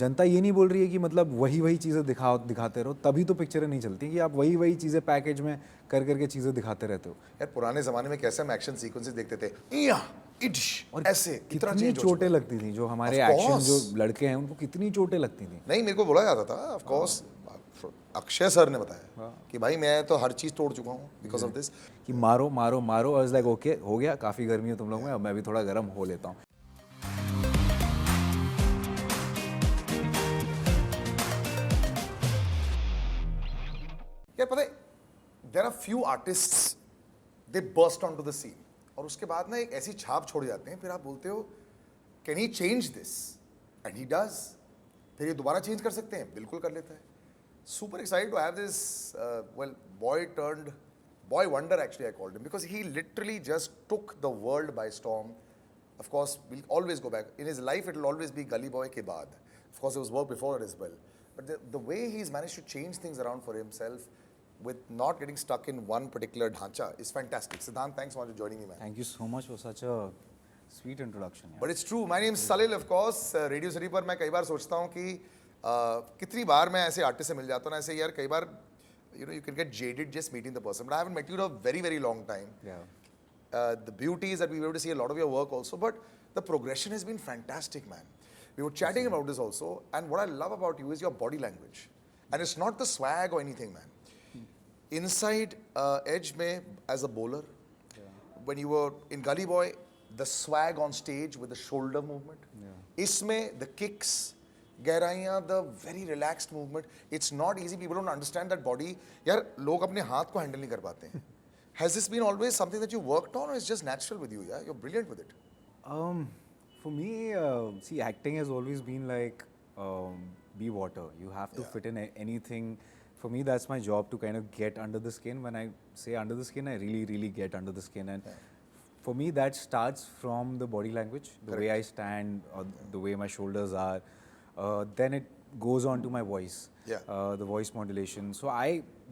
जनता ये नहीं बोल रही है कि मतलब वही चीज़ें दिखाते रहो, तभी तो पिक्चरें नहीं चलती कि आप वही चीज़ें पैकेज में कर करके चीज़ें दिखाते रहते हो। यार पुराने जमाने में कैसे हम एक्शन सीक्वेंसेस देखते थे, इया इड्श, और ऐसे इतना कितनी चेंज हो चुका चोटें है। लगती थी, जो हमारे Of एक्शन जो course. लड़के हैं उनको कितनी चोटें लगती थी। नहीं, मेरे को बोला जाता था, ऑफ कोर्स अक्षय सर ने बताया कि भाई मैं तो हर चीज तोड़ चुका हूँ बिकॉज ऑफ दिस। कि मारो मारो मारो, आई वाज लाइक ओके हो गया, काफ़ी गर्मी है तुम लोग में, अब मैं भी थोड़ा गर्म हो लेता हूँ। यार पता है, there are few artists they burst on to the scene और उसके बाद ना एक ऐसी छाप छोड़ जाते हैं, फिर आप बोलते हो can he change this, and he does. फिर ये दोबारा चेंज कर सकते हैं, बिल्कुल कर लेता है। Super excited to have this boy wonder, actually I called him, because he literally just took the world by storm. Of course we'll always go back in his life, it will always be Gully Boy ke baad. Of course there was work before it as well, but the way he's managed to change things around for himself with not getting stuck in one particular dhancha is fantastic. Siddhant, thanks so much for joining me, man. Thank you so much for such a sweet introduction. But it's true, my name is Salil, of course. Radio city पर मैं कई बार सोचता हूँ कि कितनी बार मैं ऐसे artist से मिल जाता हूँ ना, ऐसे यार कई बार you can get jaded just meeting the person, but I haven't met you in a very long time. The beauty is that we were able to see a lot of your work also, but the progression has been fantastic, man. We were chatting about this also, and what I love about you is your body language, and it's not the swag or anything, man. Inside Edge में as a bowler, when you were in Gully Boy, the swag on stage with the shoulder movement. इसमें the kicks, गहराइयाँ, the very relaxed movement. It's not easy. People don't understand that body. यार लोग अपने हाथ को handle नहीं कर पाते हैं. Has this been always something that you worked on, or is just natural with you? Yeah, you're brilliant with it. For me, see, acting has always been like be water. You have to fit in anything. For me, that's my job, to kind of get under the skin. When I say under the skin, I really get under the skin. And for me, that starts from the body language, the way I stand, or the way my shoulders are. Then it goes on to my voice, the voice modulation. So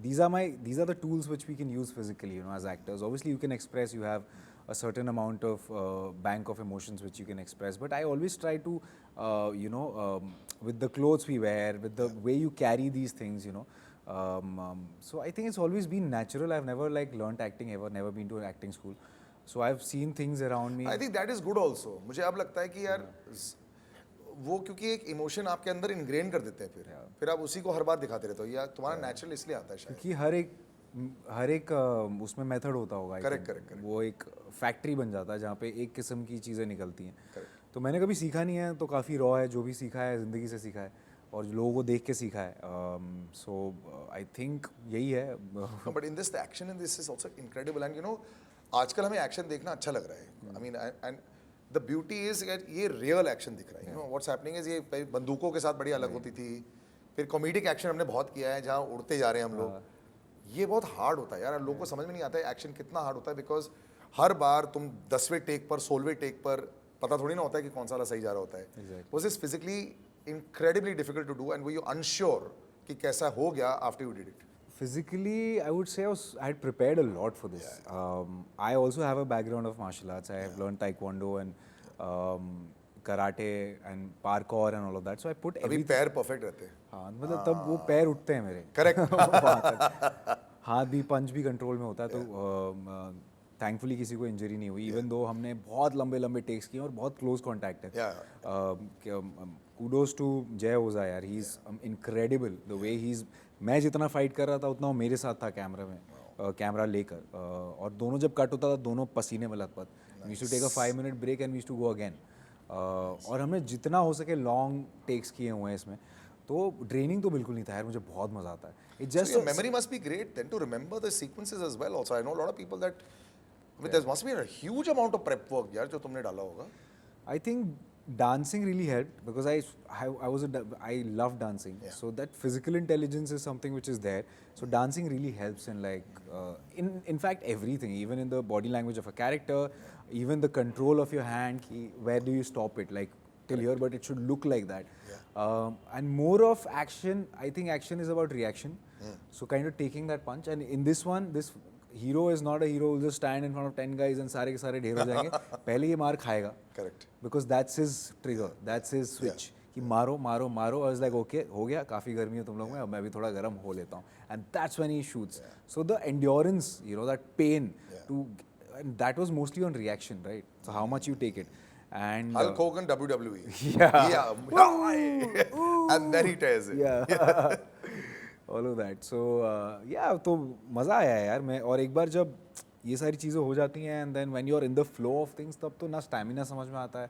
these are the tools which we can use physically, as actors. Obviously, you can express. You have a certain amount of bank of emotions which you can express. But I always try to, with the clothes we wear, with the way you carry these things, so I think it's always been natural. I've never learnt acting ever, never been to an acting school. So I've seen things around me. I think that is good also. मुझे अब लगता है कि यार वो क्योंकि एक emotion आपके अंदर इनग्रेन कर देते हैं, फिर आप उसी को हर बार दिखाते रहते हो, या तुम्हारा नेचुरल इसलिए आता है शायद। क्योंकि हर एक उसमें मेथड होता होगा। करेक्ट। वो एक फैक्ट्री बन जाता है जहाँ पे एक किस्म की चीज़ें निकलती हैं। तो मैंने कभी सीखा नहीं है, तो काफ़ी रॉ है, जो भी सीखा है ज़िंदगी से सीखा है और लोगों को देख के सीखा है। सो आई थिंक यही है। But in this the action in this is also incredible, and आजकल हमें एक्शन देखना अच्छा लग रहा है। I mean, and the beauty is ये रियल एक्शन दिख रहा है। व्हाट्स हैपनिंग इज ये बंदूकों के साथ बड़ी अलग होती थी, फिर कॉमेडिक एक्शन हमने बहुत किया है जहाँ उड़ते जा रहे हैं हम लोग। ये बहुत हार्ड होता है यार, लोगों को समझ में नहीं आता है एक्शन कितना हार्ड होता है, बिकॉज हर बार तुम 10वें टेक पर 16वें टेक पर पता थोड़ी ना होता है कि कौन सा वाला सही जा रहा होता है। Was this physically incredibly difficult to do, and were you unsure कि कैसा हो गया after you did it? Physically, I would say I had prepared a lot for this. I also have a background of martial arts. I have learned taekwondo and karate and parkour and all of that. So I put अभी पैर perfect रहते हैं। हाँ, मतलब तब वो पैर उठते हैं मेरे। करेक्ट। हाथ भी, पंच भी कंट्रोल में होता है। तो थैंकफुली किसी को इंजरी नहीं हुई, इवन दो हमने बहुत लंबे टेक्स किए और बहुत क्लोज कॉन्टैक्ट है। कूडोज टू जय ओझा यार, he is incredible the way he is. मैं जितना फाइट कर रहा था उतना वो मेरे साथ था कैमरा में, कैमरा लेकर, और दोनों जब कट होता था दोनों पसीने में लथपथ। We used to take a 5 minute break and we used to go again. और हमने जितना हो सके लॉन्ग टेक्स किए हुए हैं इसमें। तो ड्रेनिंग तो बिल्कुल नहीं था यार, मुझे बहुत मजा आता है। It just your memory must be great then to remember the sequences as well also. I know a lot of people that there must be a huge amount of prep work यार जो तुमने डाला होगा। I think dancing really helped because I love dancing. So that physical intelligence is something which is there. So dancing really helps in in fact everything, even in the body language of a character, even the control of your hand. Where do you stop it? Like till here, but it should look like that. And more of action. I think action is about reaction. So kind of taking that punch. And in this one, this hero is not a hero who will just stand in front of 10 guys and सारे के सारे ढेर हो जाएंगे। पहले ये मार खाएगा। Correct. Because that's his trigger, that's his switch. कि मारो मारो मारो. आई वाज लाइक ओके हो गया, काफ़ी गर्मी है तुम लोग में, अब मैं भी थोड़ा गर्म हो लेता हूँ. And that's when he shoots. So the endurance, you know, that pain too, and that was mostly on reaction, right? So how much you take it. And Hulk Hogan WWE. yeah. Yeah. And then he tears it. Yeah. all of that. So yeah, तो मज़ा आया यार. मैं और एक बार जब ये सारी चीज़ें हो जाती हैं and then when you're in the flow of things, तब तो ना स्टैमिना समझ में आता है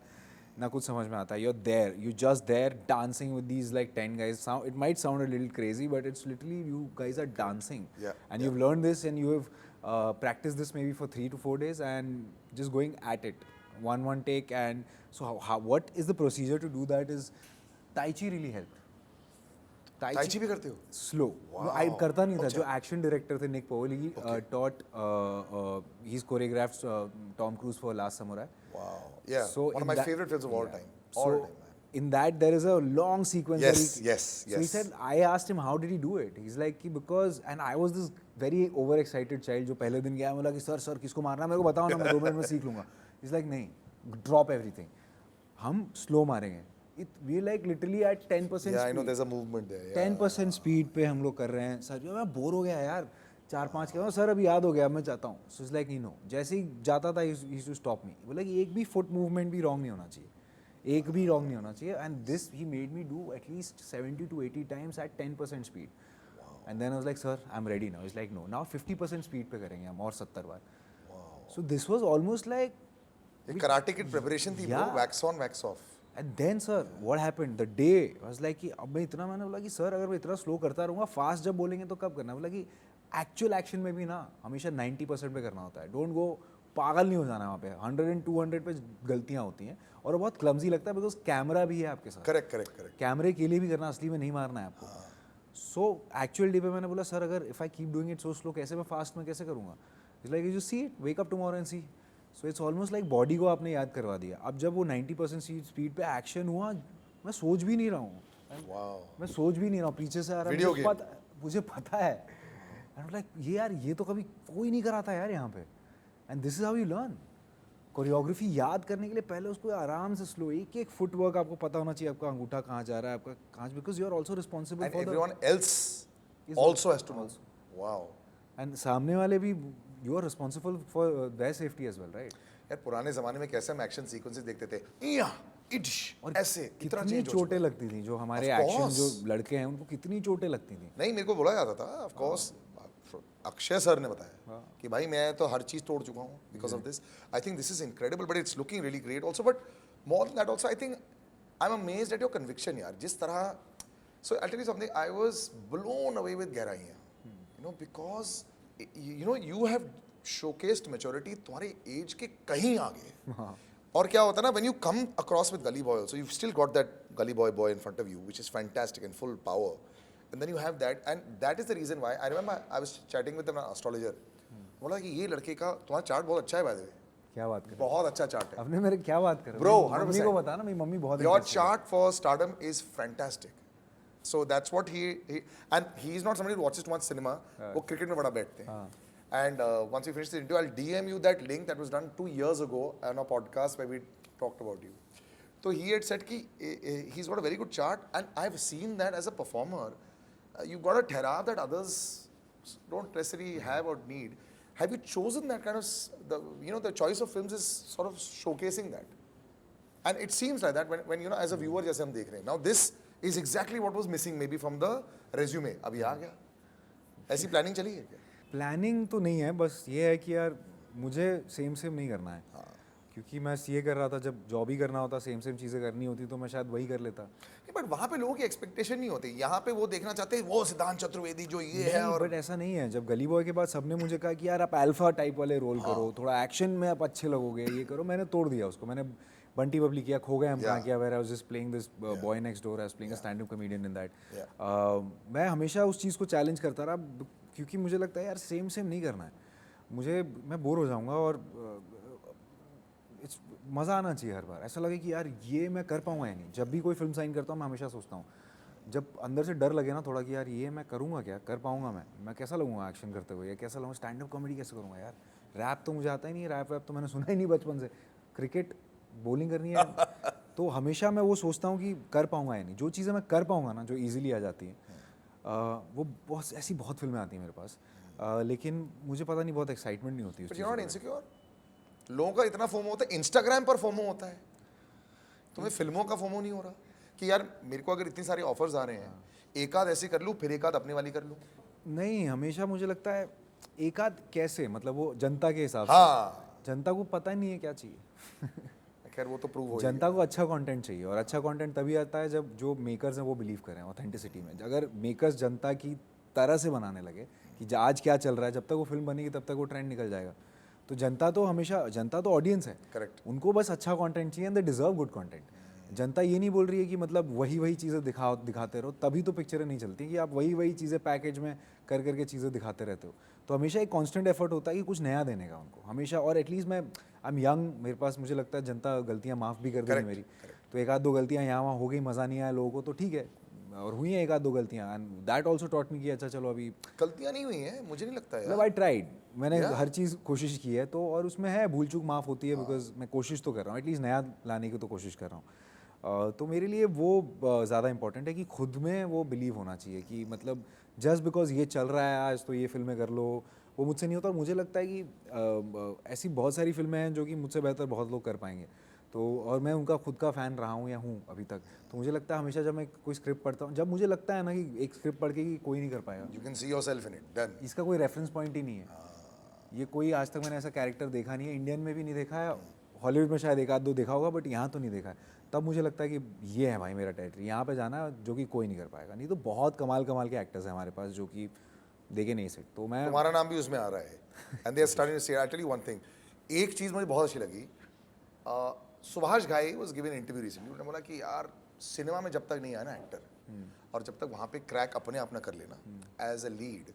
ना कुछ समझ में आता है. You're there, you just there dancing with these like 10 guys. It might sound a little crazy, but it's literally you guys are dancing. Yeah, And you've learned this and you have practiced this maybe for 3 to 4 days and just going at it. One take. And so what is the procedure to do that is Tai Chi really helped. Tai Chi भी करते हो? Slow. Wow. I करता नहीं था. अच्छा. जो action director थे Nick Powell, he taught, he's choreographed Tom Cruise for Last Samurai. Wow. Yeah. So one in of my that- favorite films of all yeah. time. So All time, man. in that there is a long sequence. Yes, where yes, So he yes. said, I asked him how did he do it. He's like कि because, and I was this very overexcited child जो पहले दिन गया, बोला कि sir किसको मारना है मेरे को बताओ ना, मैं 2 मिनट में सीख लूँगा. He's like नहीं, drop everything. हम slow मारेंगे. We like literally at 10% Yeah, I know speed. there's a movement there. Yeah. 10% speed पे हम लोग कर रहे हैं. सर जो मैं बोर हो गया यार, 4-5 के सर अभी याद हो गया, मैं चाहता हूँ. सो इट्स लाइक नो, जैसे ही जाता था ही टू स्टॉप मी. बोला कि एक भी फुट मूवमेंट भी रॉन्ग नहीं होना चाहिए, एक भी रॉन्ग नहीं होना चाहिए. And this he made me do at least 70 to 80 times at 10% speed. And then I was like sir I am ready now. It's like no, now 50% speed पे करेंगे हम और 70 बार. So this was almost like karate की preparation थी bro, Yeah. Wax on wax off. And then sir what happened the day was like कि अब मैं इतना, मैंने बोला कि सर अगर मैं इतना स्लो करता रहूँगा, फास्ट जब बोलेंगे तो कब करना. बोला कि एक्चुअल एक्शन में भी ना हमेशा 90% पे करना होता है. डोंट गो, पागल नहीं हो जाना वहाँ पे. 100 and 200 पे गलतियाँ होती हैं और वो बहुत क्लमजी लगता है बिकॉज कैमरा भी है आपके साथ. Correct correct correct. कैमरे के लिए भी करना, असली में नहीं मारना है आपको. सो एक्चुअल डे पे मैंने बोला सर अगर if I keep doing it so slow, कैसे मैं फास्ट में कैसे करूँगा. It's like you see it, wake up tomorrow and see. So it's almost like body को आपने याद करवा दिया. अब जब वो 90% स्पीड पे एक्शन हुआ, मैं सोच भी नहीं रहा हूँ. वाओ. मैं सोच भी नहीं रहा हूँ, पीछे से आ रहा है, Video मुझे पता है. एंड लाइक ये यार, ये तो कभी कोई नहीं कराता यार यहाँ पे. And this is how you learn. Choreography याद करने के लिए पहले उसको आराम से स्लो, एक एक फुटवर्क आपको पता होना चाहिए, आपका अंगूठा कहाँ जा रहा है, आपका कहाँ, because you are also responsible And for the. everyone else Is also has to know. Wow. And सामने वाले भी, you are responsible for their safety as well, right. यार पुराने जमाने में कैसे हम एक्शन सीक्वेंसेस देखते थे, इया इडिश और ऐसे इतना कितनी चेंज हो चोटें चुका है. लगती थी जो हमारे Of एक्शन, course. जो लड़के हैं उनको कितनी चोटें लगती थी. नहीं, मेरे को बोला जाता था, ऑफ कोर्स अक्षय सर ने बताया कि भाई मैं तो हर चीज तोड़ चुका हूँ because of this. I think this is incredible, but it's looking really great also. But more than that also I think I am amazed at your conviction यार. जिस तरह, so I tell you something, I was blown away with गहराइयाँ, you know, because you know you have showcased maturity तुम्हारे age के कहीं आगे. और क्या होता है ना, when you come across with Gully Boy also, you've still got that Gully Boy in front of you, which is fantastic and full power. And then you have that, and that is the reason why I remember I was chatting with an astrologer. बोला कि ये लड़के का तुम्हारा chart बहुत अच्छा है by the way. क्या बात कर रहे बहुत अच्छा चार्ट है. अपने, मेरे क्या बात कर रहे हो? Bro, मेरी मम्मी 100%. को बता ना, मेरी मम्मी बहुत Your interested है. chart for stardom is fantastic. So that's what he and he is not somebody who watches too much cinema. वो क्रिकेट में बड़ा बैठते हैं. And once we finish the interview, I'll DM you that link that was done 2 years ago on a podcast where we talked about you. So he had said कि he's got a very good chart, and I've seen that as a performer, you've got a ठहराव that others don't necessarily have or need. Have you chosen that kind of the choice of films is sort of showcasing that, and it seems like that when you know as a viewer जैसे हम देख रहे हैं. Now this is exactly what was missing maybe from the resume. अभी आ गया. ऐसी planning चली है क्या? प्लानिंग तो नहीं है, बस ये है कि यार मुझे सेम नहीं करना है. क्योंकि मैं सीए कर रहा था, जब जॉब ही करना होता, सेम चीज़ें करनी होती तो मैं शायद वही कर लेता. बट वहाँ पे लोगों की एक्सपेक्टेशन नहीं होती. यहाँ पे वो देखना चाहते हैं वो सिद्धांत चतुर्वेदी जो ये है. और बट ऐसा नहीं है. जब गली बॉय के बाद सबने मुझे कहा कि यार आप अल्फा टाइप वाले रोल करो, थोड़ा एक्शन में आप अच्छे लगोगे, ये करो. मैंने तोड़ दिया उसको. मैंने बंटी बबली किया, खो गए हम कहाँ किया, where I was just playing this boy next door, I was playing a stand up comedian in that. मैं हमेशा उस चीज़ को चैलेंज करता रहा, क्योंकि मुझे लगता है यार सेम नहीं करना है मुझे. मैं बोर हो जाऊँगा और मज़ा आना चाहिए हर बार. ऐसा लगे कि यार ये मैं कर पाऊँगा या नहीं. जब भी कोई फिल्म साइन करता हूँ मैं हमेशा सोचता हूँ, जब अंदर से डर लगे ना थोड़ा कि यार ये मैं करूँगा क्या, कर पाऊँगा मैं कैसा लगूंगा एक्शन करते हुए, या कैसा लगूंगा स्टैंड अप कॉमेडी कैसे करूँगा यार. रैप तो मुझे आता ही नहीं, रैप तो मैंने सुना ही नहीं बचपन से. क्रिकेट बॉलिंग करनी है तो हमेशा मैं वो सोचता हूँ कि कर पाऊंगा या नहीं। जो चीज़ें मैं कर पाऊंगा ना, जो इजीली आ जाती हैं, वो बहुत ऐसी बहुत फिल्में आती हैं मेरे पास, लेकिन मुझे पता नहीं, बहुत एक्साइटमेंट नहीं होती उस बट चीज़ यू नॉट को। इनसिक्योर। लोगों का इतना फोमो होता है, इंस्टाग्राम पर फोमो होता है, तुम्हें फिल्मों का फोमो नहीं हो रहा कि यार मेरे को अगर इतनी सारी ऑफर्स आ रहे हैं, एक आध ऐसी कर लूँ, फिर एक आध अपनी वाली कर लूँ? नहीं, हमेशा मुझे लगता है एक आध कैसे, मतलब वो जनता के हिसाब से। हाँ, जनता को पता नहीं है क्या चाहिए। खैर वो तो प्रूव हो जनता को अच्छा कंटेंट चाहिए, और अच्छा कंटेंट तभी आता है जब जो मेकर्स हैं वो बिलीव करें ऑथेंटिसिटी में। अगर मेकर्स जनता की तरह से बनाने लगे कि आज क्या चल रहा है, जब तक वो फिल्म बनेगी तब तक वो ट्रेंड निकल जाएगा। तो जनता तो हमेशा, जनता तो ऑडियंस है, करेक्ट। उनको बस अच्छा कंटेंट चाहिए, and they deserve good content. जनता ये नहीं बोल रही है कि मतलब वही चीज़ें दिखाते रहो, तभी तो पिक्चरें नहीं चलती कि आप वही चीज़ें पैकेज में कर करके चीज़ें दिखाते रहते हो। तो हमेशा एक कांस्टेंट एफर्ट होता है कि कुछ नया देने का उनको हमेशा। और एटलीस्ट मैं आई एम यंग, मेरे पास, मुझे लगता है जनता गलतियाँ माफ़ भी कर देगी Correct, मेरी। तो एक आध दो गलतियाँ यहाँ वहाँ हो गई, मज़ा नहीं आया लोगों को, तो ठीक है, और हुई हैं एक आध दो गलतियाँ, and that also taught me कि अच्छा चलो अभी, गलतियां नहीं हुई हैं, मुझे नहीं लगता मतलब यार। आई ट्राइड, मैंने Yeah. हर चीज़ कोशिश की है, तो और उसमें है भूल चूक माफ़ होती है, बिकॉज मैं कोशिश तो कर रहा हूँ, एटलीस्ट नया लाने की तो कोशिश कर रहा हूँ। तो मेरे लिए वो ज़्यादा इंपॉर्टेंट है कि खुद में वो बिलीव होना चाहिए कि मतलब जस्ट बिकॉज ये चल रहा है आज तो ये फिल्में कर लो, वो मुझसे नहीं होता। और मुझे लगता है कि ऐसी बहुत सारी फिल्में हैं जो कि मुझसे बेहतर बहुत लोग कर पाएंगे, तो और मैं उनका खुद का फ़ैन रहा हूँ या हूँ अभी तक। तो मुझे लगता है हमेशा जब मैं कोई स्क्रिप्ट पढ़ता हूँ, जब मुझे लगता है ना कि एक स्क्रिप्ट पढ़ के कि कोई नहीं कर पाएगा, you can see yourself in it, done. इसका कोई रेफरेंस पॉइंट ही नहीं है, ये कोई आज तक मैंने ऐसा कैरेक्टर देखा नहीं है, इंडियन में भी नहीं देखा है, हॉलीवुड में शायद एक आध दो देखा होगा, बट यहाँ तो नहीं देखा है। तब मुझे लगता है कि ये है भाई मेरा टेरिटरी, यहाँ पे जाना है, जो कि कोई नहीं कर पाएगा। नहीं तो बहुत कमाल कमाल के एक्टर्स हैं हमारे पास जो कि देखे नहीं सकते। तो मैं तुम्हारा नाम भी उसमें आ रहा है, and they are starting to say. I tell you one thing, एक चीज मुझे बहुत अच्छी लगी। सुभाष घाई वाज गिवन इंटरव्यू रिसेंटली, उन्होंने बोला कि यार सिनेमा में जब तक नहीं आया ना एक्टर, और जब तक वहाँ पे क्रैक अपने आप ना कर लेना एज अ लीड,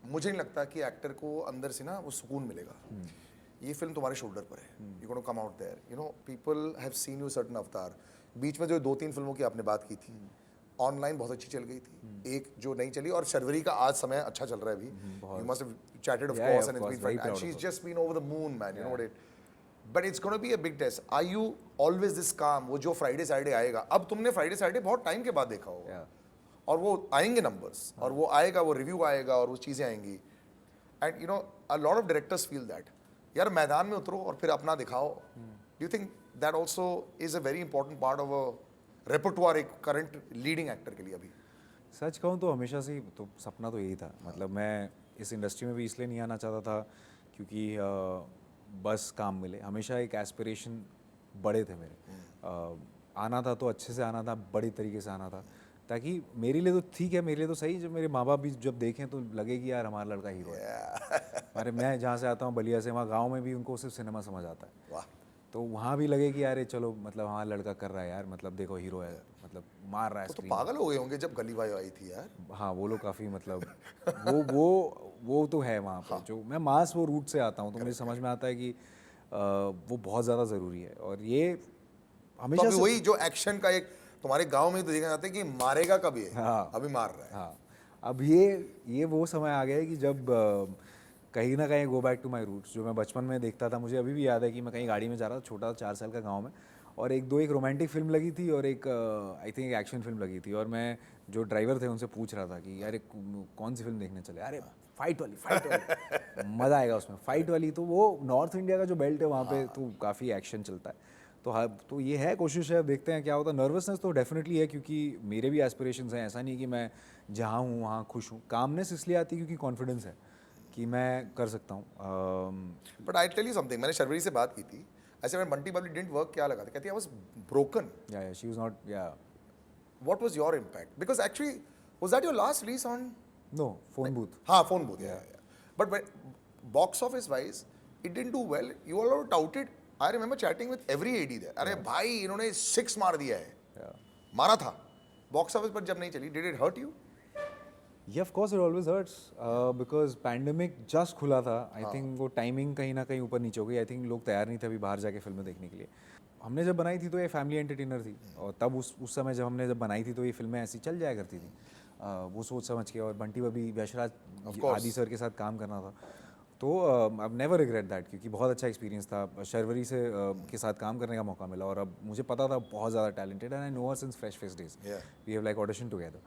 मुझे नहीं लगता कि एक्टर को अंदर से ना वो सुकून मिलेगा। ये फिल्म तुम्हारे शोल्डर पर है, you gonna come out there, you know people have seen you certain अवतार। बीच में जो 2-3 फिल्मों की आपने बात की थी, ऑनलाइन बहुत अच्छी चल गई थी, एक जो नहीं चली, और शर्वरी का आज समय अच्छा चल रहा है अभी। You must have chatted of Yeah, course of and course, it's very been, and proud she of is her. Just been over the moon man, you know what it. But it's gonna be a big test. Are you always this calm? वो जो Friday Saturday आएगा, अब तुमने Friday Saturday बहुत time के बाद देखा होगा, Yeah. और वो आएंगे नंबर्स, और वो आएगा, वो रिव्यू आएगा, और वो चीज़ें आएंगी। And you know a lot of directors feel that यार मैदान में उतरो और फिर अपना दिखाओ। Do you think that also is a very important part of a repertoire एक करंट लीडिंग एक्टर के लिए? अभी सच कहूँ तो हमेशा से ही तो सपना तो यही था, मतलब मैं इस इंडस्ट्री में भी इसलिए नहीं आना चाहता था क्योंकि बस काम मिले। हमेशा एक एस्पिरेशन बड़े थे मेरे, आना था तो अच्छे से आना था, बड़ी तरीके से आना था, ताकि मेरे लिए तो ठीक है, मेरे लिए तो सही, जब मेरे माँ बाप भी जब देखें तो लगे कि यार हमारा लड़का हीरो है। अरे मैं जहाँ से आता हूँ बलिया से, वहाँ गाँव में भी उनको सिर्फ सिनेमा समझ आता है, वाह, तो वहाँ भी लगे कि यार ये चलो मतलब हमारा लड़का कर रहा है यार, मतलब देखो हीरो है, मतलब मार रहा है वो तो स्क्रीन। पागल हो गए होंगे जब गली बाई आई थी यार। हाँ वो लोग काफ़ी मतलब वो तो है वहाँ पे। जो मैं मास वो रूट से आता हूँ, तो मुझे समझ में आता है कि वो बहुत ज़्यादा ज़रूरी है। और ये तो हमेशा अभी से वही जो एक्शन का एक तुम्हारे गांव में तो देखा जाता है कि मारेगा कब ये, हाँ। अभी मार रहा है। हाँ, अब ये वो समय आ गया है कि जब कहीं ना कहीं go back to my roots, जो मैं बचपन में देखता था। मुझे अभी भी याद है कि मैं कहीं गाड़ी में जा रहा था, छोटा 4 साल का गांव में, और एक रोमांटिक फिल्म लगी थी और एक आई थिंक एक एक्शन फिल्म लगी थी, और मैं जो ड्राइवर थे उनसे पूछ रहा था कि यार कौन सी फिल्म देखने चले? अरे फाइट वाली मज़ा आएगा उसमें, फाइट वाली। तो वो नॉर्थ इंडिया का जो बेल्ट है वहाँ पे तो काफ़ी एक्शन चलता है। तो हाँ, तो ये है, कोशिश है, अब देखते हैं क्या होता है। नर्वसनेस तो डेफिनेटली है क्योंकि मेरे भी एस्पिरेशंस हैं, ऐसा नहीं कि मैं जहाँ हूँ वहाँ खुश हूँ। कामनेस इसलिए आती है क्योंकि कॉन्फिडेंस है कि मैं कर सकता हूँ। But I tell you something, मैंने शर्वरी से बात की थी, ऐसे में बंटी बबली डिडंट वर्क, क्या लगा था? कहती आई वाज ब्रोकन। या शी वाज नॉट, या what was your impact? Because actually was that your last release on? No phone booth. हाँ, phone booth, yeah but box office wise it didn't do well, you all are touted. I remember chatting with every AD there, अरे भाई इन्होंने 6 मार दिया है, मारा था। Box office पर जब नहीं चली, did it hurt you? Yeah, of course it always hurts because pandemic just खुला था। आई थिंक वो टाइमिंग कहीं ना कहीं ऊपर नीचे हो गई। आई थिंक लोग तैयार नहीं थे अभी बाहर जाके फिल्में देखने के लिए। हमने जब बनाई थी तो ये फैमिली एंटरटेनर थी, और तब उस समय जब हमने बनाई थी तो ये फिल्में ऐसी चल जाया करती थी, वो सोच समझ के। और बंटी बबी, यशराज, आदि सर के साथ काम करना था, तो आई नेवर रिग्रेट दैट, क्योंकि बहुत अच्छा एक्सपीरियंस था। शर्वरी से के साथ काम करने का मौका मिला, और अब मुझे पता था बहुत ज़्यादा talented, and I know her since fresh face days. Yeah. We have like audition together.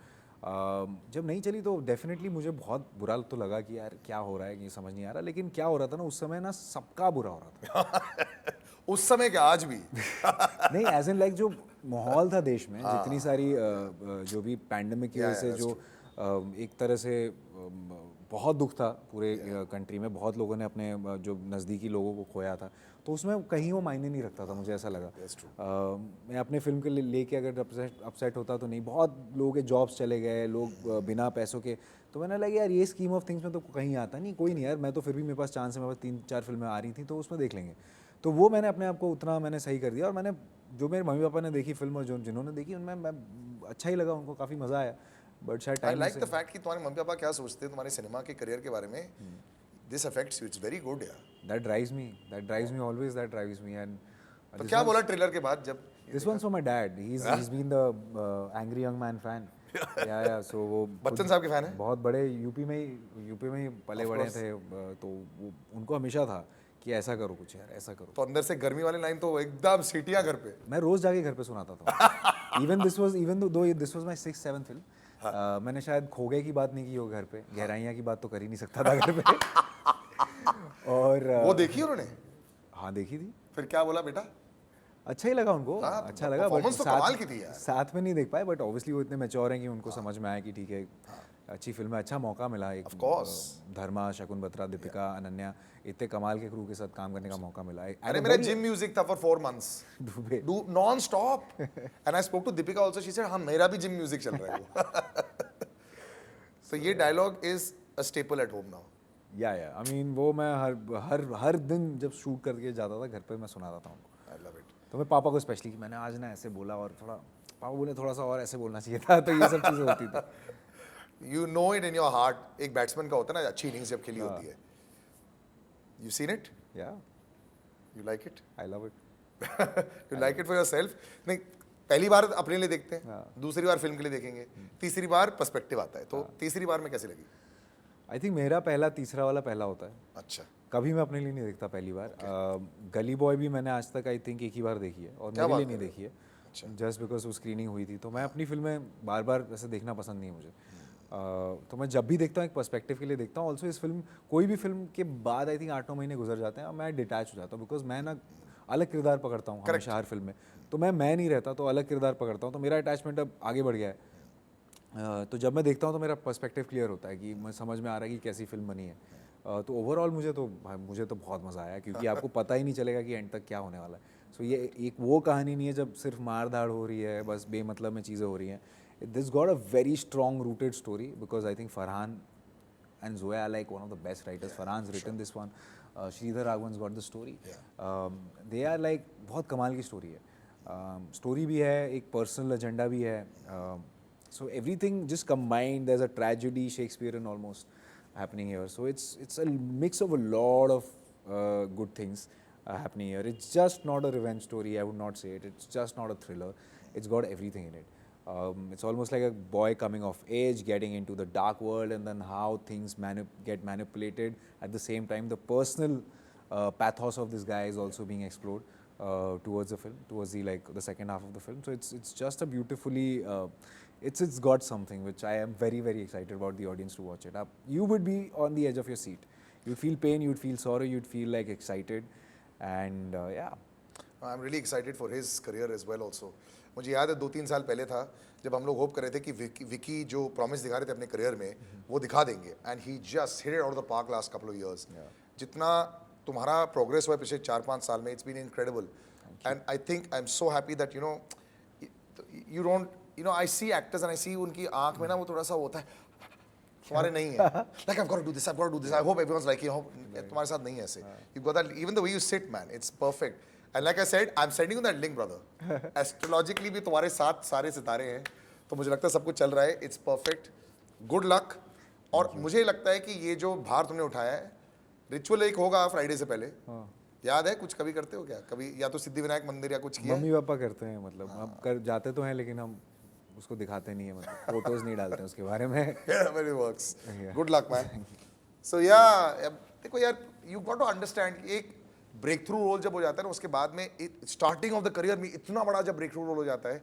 जब नहीं चली तो डेफिनेटली मुझे बहुत बुरा तो लगा कि यार क्या हो रहा है, कि समझ नहीं आ रहा। लेकिन क्या हो रहा था ना, उस समय ना सबका बुरा हो रहा था। उस समय क्या आज भी? नहीं, एज इन लाइक जो माहौल था देश में, जितनी सारी जो भी पैंडमिक की Yeah, वजह से yeah, जो एक तरह से बहुत दुख था पूरे कंट्री में, बहुत लोगों ने अपने जो नज़दीकी लोगों को खोया था, तो उसमें कहीं वो मायने नहीं रखता था, मुझे ऐसा लगा। That's true. मैं अपने फिल्म के लेके अगर अपसेट होता तो नहीं, बहुत लोगों के जॉब्स चले गए, लोग बिना पैसों के, तो मैंने लगा यार ये स्कीम ऑफ थिंग्स में तो कहीं आता नहीं, कोई नहीं यार, मैं तो फिर भी मेरे पास चांस है, मेरे पास 3-4 फिल्में आ रही थी, तो उसमें देख लेंगे। तो वो मैंने अपने आप को उतना मैंने सही कर दिया, और मैंने जो मेरे मम्मी पापा ने देखी फिल्म और जो जिन्होंने देखी उनमें मैं अच्छा ही लगा, उनको काफ़ी मज़ा आया, बट शायद आई टाइम लाइक द फैक्ट कि तुम्हारे मम्मी पापा क्या सोचते हैं तुम्हारे सिनेमा के करियर के बारे में. This affects you, it's very good यार. that drives me always, that drives me, and तो क्या बोला ट्रेलर के बाद जब? this one's for my dad. He's been the angry young man fan. yeah, so वो बच्चन साहब के फैन है? बहुत बड़े यूपी में ही पले बड़े थे, तो वो उनको हमेशा था कि ऐसा करो कुछ यार, ऐसा करो। तो अंदर से गर्मी वाली लाइन तो एकदम सीटियां घर पे. मैं रोज जाके घर पे सुनाता था। even though this was my 6th-7th film, मैंने शायद खो गए की बात नहीं की हो घर पे, गहराइयाँ की बात तो कर ही नहीं सकता था घर पे। और वो देखी उन्होंने? हाँ देखी थी। फिर क्या बोला बेटा? अच्छा ही लगा उनको, हाँ, अच्छा लगा, performance तो कमाल की थी यार। साथ में नहीं देख पाए, बट ऑब्वियसली वो इतने मैच्योर हैं कि उनको समझ में आया कि ठीक है, अच्छी फिल्म है, अच्छा मौका मिला एक। Of course. धर्मा, शकुन बत्रा, दीपिका, अनन्या, इतने कमाल के क्रू के साथ काम करने का मौका मिला। अरे मेरा जिम म्यूजिक था for 4 months. Dubey. Do non-stop. And I spoke to Deepika also. She said, हाँ मेरा भी जिम म्यूजिक चल रहा है वो. So ये dialogue is a staple at home now. Yeah I mean वो मैं हर दिन जब शूट करके जाता था घर पे, मैं सुनाता था उनको। आई लव इट. तो मैं पापा को स्पेशली कि मैंने आज ना ऐसे बोला, और थोड़ा पापा बोले थोड़ा सा और ऐसे बोलना चाहिए था, तो ये सब चीज़ें होती थी। You know it in your heart. एक बैट्समैन का होता है ना, अच्छी इनिंग्स जब खेली होती है. You seen it? या You like it? I love it. You like it for yourself? नहीं, पहली बार अपने लिए देखते हैं, हाँ। दूसरी बार फिल्म के लिए देखेंगे, तीसरी बार पर्सपेक्टिव आता है. तो तीसरी बार में कैसे लगी? आई थिंक मेरा पहला तीसरा वाला पहला होता है। अच्छा. कभी मैं अपने लिए नहीं देखता पहली बार। गली बॉय भी मैंने आज तक आई थिंक एक ही बार देखी है, और क्या मेरे लिए बात नहीं कर रहे देखी है, जस्ट बिकॉज वो स्क्रीनिंग हुई थी। तो मैं अपनी फिल्में बार बार वैसे देखना पसंद नहीं है मुझे। तो मैं जब भी देखता हूँ एक पर्सपेक्टिव के लिए देखता हूँ। ऑल्सो इस फिल्म, कोई भी फिल्म के बाद आई थिंक 8-9 महीने गुजर जाते हैं और मैं डिटैच हो जाता हूँ, बिकॉज मैं ना अलग किरदार पकड़ता हूँ हमेशा हर फिल्म में। तो मैं नहीं रहता, तो अलग किरदार पकड़ता हूँ, तो मेरा अटैचमेंट अब आगे बढ़ गया है। तो जब मैं देखता हूँ तो मेरा पर्सपेक्टिव क्लियर होता है कि मैं समझ में आ रहा है कि कैसी फिल्म बनी है। तो ओवरऑल मुझे तो बहुत मज़ा आया, क्योंकि आपको पता ही नहीं चलेगा कि एंड तक क्या होने वाला है। सो ये एक वो कहानी नहीं है जब सिर्फ मार धाड़ हो रही है, बस बेमतलब में चीज़ें हो रही हैं। This got a very strong rooted story, because I think Farhan and Zoya are like one of the best writers. Farhan's written this one. Sridhar Raghavan's got the story. They are like बहुत कमाल की story है. Story भी है, एक personal agenda भी है. So everything just combined. There's a tragedy, Shakespearean almost happening here. So it's a mix of a lot of good things happening here. It's just not a revenge story. I would not say it. It's just not a thriller. It's got everything in it. It's almost like a boy coming of age, getting into the dark world, and then how things get manipulated. At the same time, the personal pathos of this guy is also being explored towards the film, towards the second half of the film. So it's just a beautifully, it's got something which I am very, very excited about the audience to watch it. You would be on the edge of your seat. You'd feel pain, you'd feel sorrow, you'd feel like excited, and yeah. I'm really excited for his career as well also. मुझे याद है 2-3 साल पहले था जब हम लोग hope कर रहे थे कि विकी जो प्रॉमिस दिखा रहे थे अपने करियर में वो दिखा देंगे, and he just hit it out of the park last couple of years. जितना तुम्हारा प्रोग्रेस हुआ है पिछले 4-5 साल में, it's been incredible, and I think I am so happy that you don't I see actors and I see उनकी आंख में ना वो थोड़ा सा होता है, तुम्हारे नहीं है, like I've got to do this, I've got to do this, I hope everyone's like, तुम्हारे साथ नहीं है ऐसे. You've got that, even the way you sit, man, it's perfect. And like I said, I'm sending you that link, brother. Astrologically भी तुम्हारे साथ सारे सितारे हैं, तो मुझे लगता है सब कुछ चल रहा है. It's perfect. Good luck. और मुझे लगता है कि ये जो भार तुमने उठाया है, रिचुअल एक होगा फ्राइडे से पहले. याद है कुछ कभी करते हो क्या? कभी या तो सिद्धिविनायक मंदिर या कुछ किया? मम्मी पापा करते हैं, मतलब हम कर जाते तो हैं, लेकिन हम उसको दिखाते नहीं है, मतलब फोटोज नहीं डालते हैं उसके बारे में. Yeah, but it works. Good luck, man. So yeah, देखो यार यू गॉट टू अंडरस्टैंड एक ब्रेक थ्रू रोल जब हो जाता है ना उसके बाद में स्टार्टिंग ऑफ द करियर में इतना बड़ा जब ब्रेक थ्रू रोल हो जाता है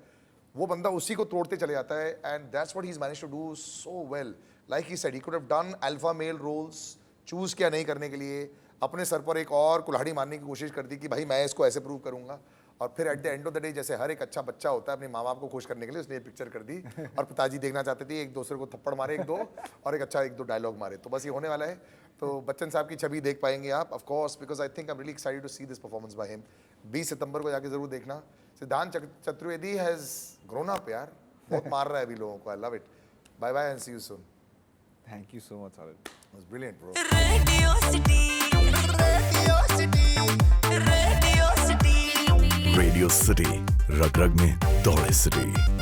वो बंदा उसी को तोड़ते चले जाता है and that's what he is managed to do so well like he said he could have done alpha male roles choose किया नहीं करने के लिए अपने सर पर एक और कुल्हाड़ी मारने की कोशिश कर दी कि भाई मैं इसको ऐसे प्रूव करूंगा और फिर at the end of the day जैसे हर एक अच्छा बच्चा होता है अपने माँ बाप को खुश करने के लिए उसने ये पिक्चर कर दी और पिताजी देखना चाहते थे एक दूसरे को थप्पड़ मारे एक दो और एक अच्छा एक दो डायलॉग मारे तो बस ये होने वाला है तो बच्चन साहब की छवि देख पाएंगे आप of course because I think I am really excited to see this performance by him 20 सितंबर को जाके जरूर देखना सिद्धांत चतुर्वेदी हैज ग्रोन अप यार बहुत मार रहा है अभी लोगों को I love it bye bye and see you soon Thank you so much, Salil. It was brilliant bro Radio City. Radio City. Radio city रग रग में दौड़े सिटी